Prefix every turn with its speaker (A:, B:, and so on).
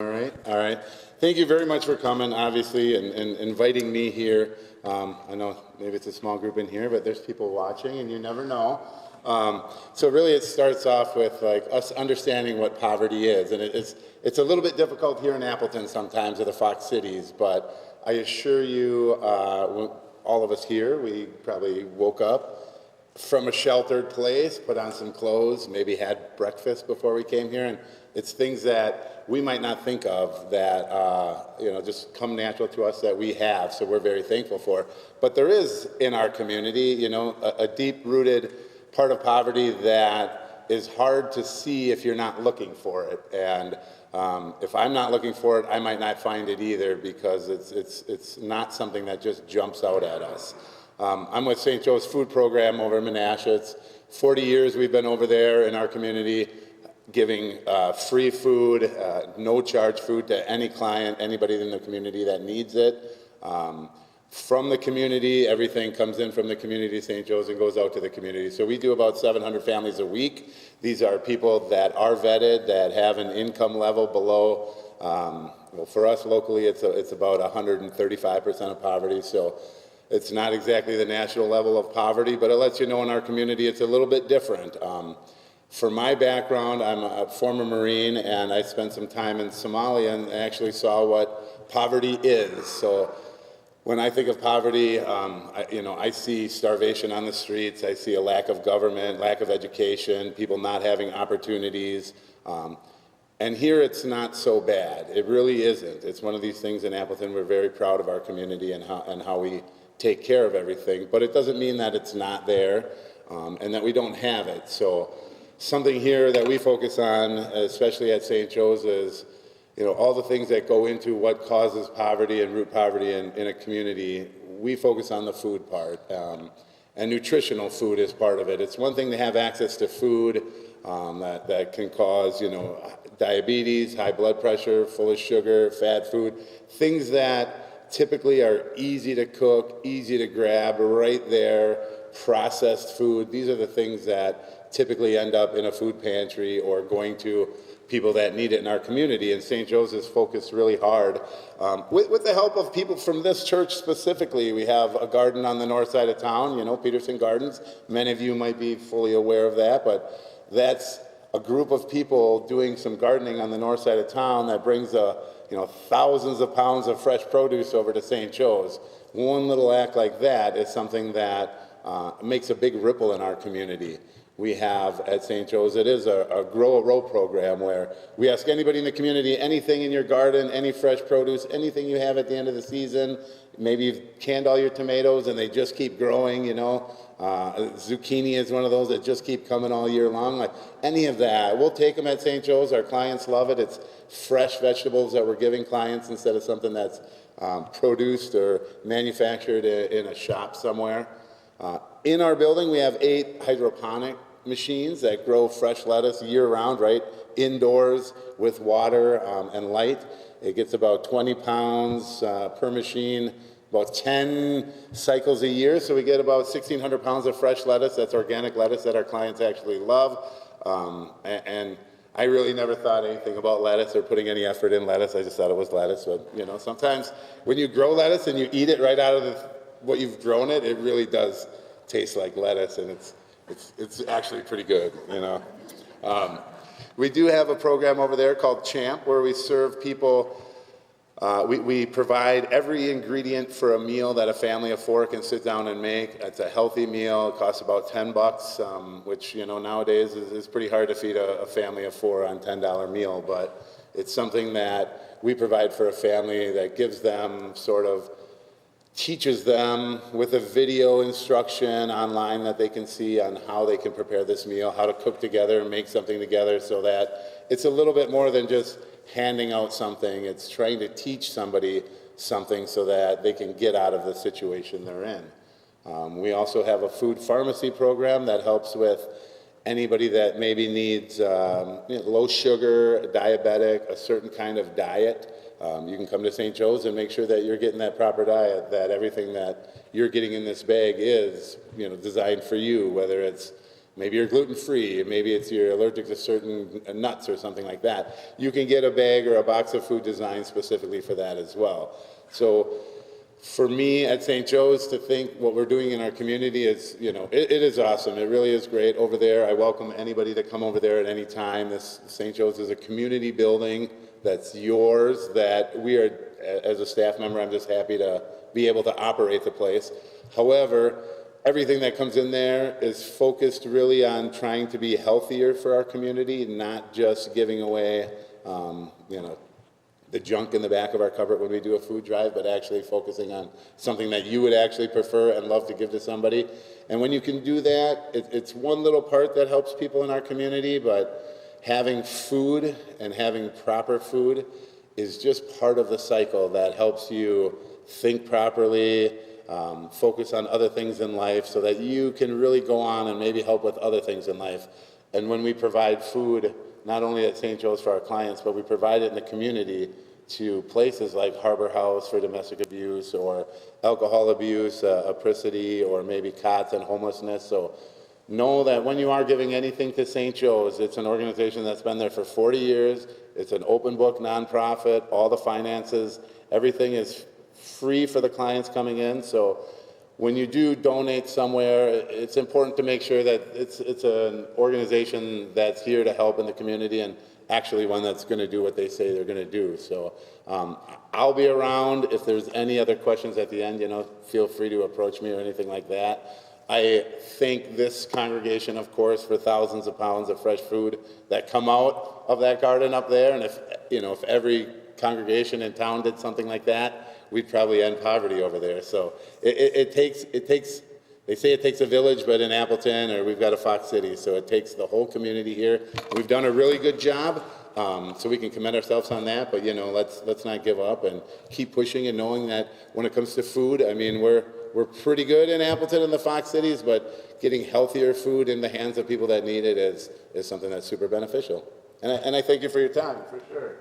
A: All right, all right. Thank you very much for coming, obviously, and inviting me here. I know maybe it's a small group in here, but there's people watching, and you never know. So really, it starts off with like us understanding what poverty is, and it's a little bit difficult here in Appleton sometimes, or the Fox Cities. But I assure you, all of us here, we probably woke up from a sheltered place, put on some clothes, maybe had breakfast before we came here, and it's things that we might not think of that just come natural to us that we have, so we're very thankful for. But there is in our community, a deep-rooted part of poverty that is hard to see if you're not looking for it. And if I'm not looking for it, I might not find it either, because it's not something that just jumps out at us. I'm with St. Joe's Food Program over in Menasha. It's 40 years we've been over there in our community, giving free food, no charge food to any client, anybody in the community that needs it. From the community, everything comes in from the community, St. Joe's, and goes out to the community. So we do about 700 families a week. These are people that are vetted, that have an income level below, well, for us locally, it's about 135% of poverty. So it's not exactly the national level of poverty, but it lets you know in our community it's a little bit different. For my background, I'm a former Marine, and I spent some time in Somalia and actually saw what poverty is. So when I think of poverty, I see starvation on the streets. I see a lack of government, lack of education, people not having opportunities. And here it's not so bad. It really isn't. It's one of these things in Appleton. We're very proud of our community and how we take care of everything. But it doesn't mean that it's not there and that we don't have it. So something here that we focus on, especially at St. Joe's, is all the things that go into what causes poverty and root poverty in a community. We focus on the food part, and nutritional food is part of it. It's one thing to have access to food that can cause diabetes, high blood pressure, full of sugar, fat food, things that typically are easy to cook, easy to grab, right there, processed food. These are the things that typically end up in a food pantry or going to people that need it in our community. And St. Joe's is focused really hard. With the help of people from this church specifically, we have a garden on the north side of town, Peterson Gardens. Many of you might be fully aware of that, but that's a group of people doing some gardening on the north side of town that brings thousands of pounds of fresh produce over to St. Joe's. One little act like that is something that makes a big ripple in our community. We have at St. Joe's, it is a Grow a Row program where we ask anybody in the community, anything in your garden, any fresh produce, anything you have at the end of the season. Maybe you've canned all your tomatoes and they just keep growing, Zucchini is one of those that just keep coming all year long. Like any of that, we'll take them at St. Joe's. Our clients love it. It's fresh vegetables that we're giving clients instead of something that's produced or manufactured in a shop somewhere. In our building, we have 8 hydroponic machines that grow fresh lettuce year-round, right, indoors with water and light. It gets about 20 pounds per machine, about 10 cycles a year, so we get about 1,600 pounds of fresh lettuce. That's organic lettuce that our clients actually love. And I really never thought anything about lettuce or putting any effort in lettuce. I just thought it was lettuce. But, sometimes when you grow lettuce and you eat it right out of what you've grown it really does taste like lettuce, and it's actually pretty good, We do have a program over there called CHAMP where we serve people. We provide every ingredient for a meal that a family of 4 can sit down and make. It's a healthy meal. It costs about $10, which nowadays is pretty hard to feed a family of 4 on a $10 meal. But it's something that we provide for a family that gives them teaches them with a video instruction online that they can see on how they can prepare this meal, how to cook together and make something together, so that it's a little bit more than just handing out something. It's trying to teach somebody something so that they can get out of the situation they're in. We also have a food pharmacy program that helps with anybody that maybe needs low sugar, diabetic, a certain kind of diet. You can come to St. Joe's and make sure that you're getting that proper diet, that everything that you're getting in this bag is designed for you, whether it's maybe you're gluten-free, maybe you're allergic to certain nuts or something like that, you can get a bag or a box of food designed specifically for that as well. So for me at St. Joe's to think what we're doing in our community is, it is awesome. It really is great over there. I welcome anybody to come over there at any time. This St. Joe's is a community building that's yours, that we are, as a staff member, I'm just happy to be able to operate the place. However, everything that comes in there is focused really on trying to be healthier for our community, not just giving away, the junk in the back of our cupboard when we do a food drive, but actually focusing on something that you would actually prefer and love to give to somebody. And when you can do that, it's one little part that helps people in our community, but having food and having proper food is just part of the cycle that helps you think properly, focus on other things in life so that you can really go on and maybe help with other things in life. And when we provide food, not only at St. Joe's for our clients, but we provide it in the community to places like Harbor House for domestic abuse or alcohol abuse, apricity, or maybe COTS and homelessness. So know that when you are giving anything to St. Joe's, it's an organization that's been there for 40 years. It's an open book nonprofit. All the finances, everything is free for the clients coming in. So when you do donate somewhere, it's important to make sure that it's an organization that's here to help in the community and actually one that's going to do what they say they're going to do. So I'll be around. If there's any other questions at the end, feel free to approach me or anything like that. I thank this congregation, of course, for thousands of pounds of fresh food that come out of that garden up there. And if every congregation in town did something like that, we'd probably end poverty over there. So it takes, they say it takes a village, but in Appleton, or we've got a Fox City, so it takes the whole community here. We've done a really good job, so we can commend ourselves on that, but let's not give up and keep pushing and knowing that when it comes to food, I mean, we're pretty good in Appleton and the Fox Cities, but getting healthier food in the hands of people that need it is something that's super beneficial. And I thank you for your time, for sure.